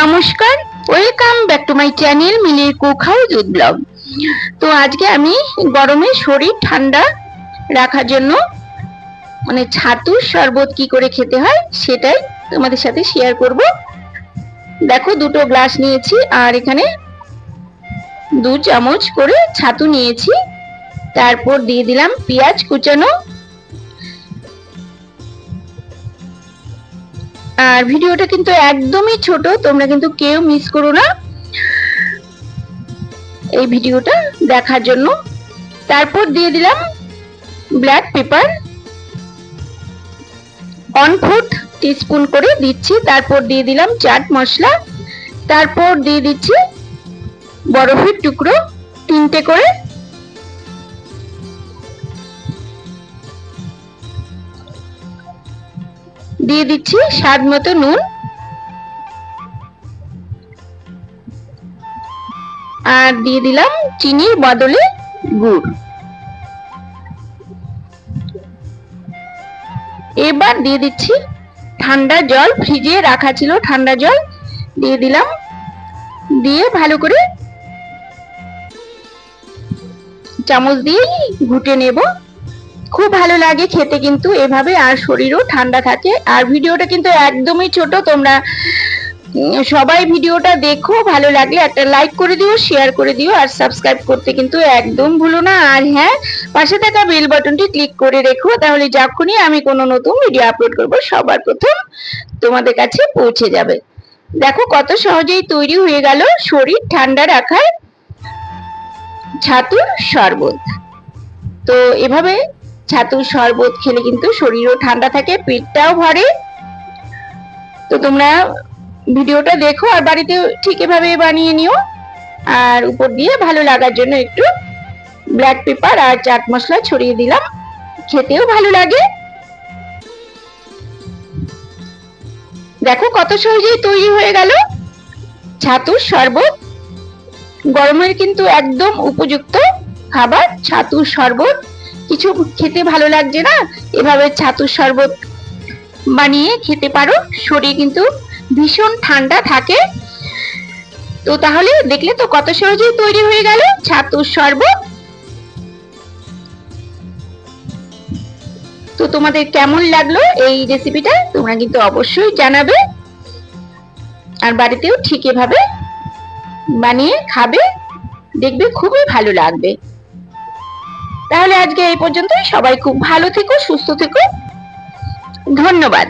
নমস্কার, welcome back to my channel মিলির cook house with blog. তো আজকে আমি গরমে শরীর ঠান্ডা রাখার জন্য ছাতুর শরবত কি করে খেতে হয় সেটাই তোমাদের সাথে শেয়ার করব। দেখো, দুটো গ্লাস নিয়েছি আর এখানে 2 চামচ করে ছাতু নিয়েছি। তারপর দিয়ে দিলাম পেঁয়াজ কুচানো। আর ভিডিওটা কিন্তু একদমই ছোট, তোমরা কিন্তু কেউ মিস করো না এই ভিডিওটা দেখার জন্য। তারপর দিয়ে দিলাম ব্ল্যাক পেপার 1/4 টিস্পুন করে দিচ্ছি। তারপর দিয়ে দিলাম চাট মশলা। তারপর দিয়ে দিচ্ছি বরফের টুকরো 3টে করে। দিয়ে দিচ্ছি স্বাদ মতো নুন। আর দিয়ে দিলাম চিনির বদলে গুড়। এবার দিয়ে দিচ্ছি ঠান্ডা জল, ফ্রিজে রাখা ছিল ঠান্ডা জল দিয়ে দিলাম। দিয়ে ভালো করে চামচ দিয়ে ঘুটে নেব। খুব ভালো লাগে খেতে কিন্তু এভাবে, আর শরীরও ঠান্ডা থাকে। আর ভিডিওটা কিন্তু একদমই ছোট, তোমরা সবাই ভিডিওটা দেখো। ভালো লাগলে একটা লাইক করে দিও, শেয়ার করে দিও, আর সাবস্ক্রাইব করতে কিন্তু একদম ভুলো না। আর হ্যাঁ, পাশে থাকা বেল বাটনটি ক্লিক করে রেখো, তাহলে যখনই আমি কোনো নতুন ভিডিও আপলোড করব সবার প্রথম তোমাদের কাছে পৌঁছে যাবে। দেখো কত সহজেই তৈরি হয়ে গেল শরীর ঠান্ডা রাখার ছাতুর শরবত। তো এভাবে ছাতুর শরবত খেলে কিন্তু শরীরও ঠান্ডা থাকে, পেটটাও ভরে। তো তোমরা ভিডিওটা দেখো আর বাড়িতে ঠিক এভাবে বানিয়ে নিও। আর উপর দিয়ে ভালো লাগার জন্য একটু ব্ল্যাক পেপার আর চাট মশলা ছড়িয়ে দিলাম, খেতেও ভালো লাগে। দেখো কত সহজেই তৈরি হয়ে গেল ছাতুর শরবত। গরমের কিন্তু একদম উপযুক্ত খাবার ছাতুর শরবত। কিছু খেতে ভালো লাগছে না, এভাবে ছাতুর শরবত বানিয়ে খেতে পারো, শরীর কিন্তু ভীষণ ঠান্ডা থাকে। তো তাহলে দেখলে তো কত সহজেই তৈরি হয়ে গেল ছাতুর শরবত। তো তোমাদের কেমন লাগলো এই রেসিপিটা তোমরা কিন্তু অবশ্যই জানাবে। আর বাড়িতেও ঠিক এভাবে বানিয়ে খাবে, দেখবে খুবই ভালো লাগবে। তাহলে আজকে এই পর্যন্তই। সবাই খুব ভালো থেকো, সুস্থ থেকো। ধন্যবাদ।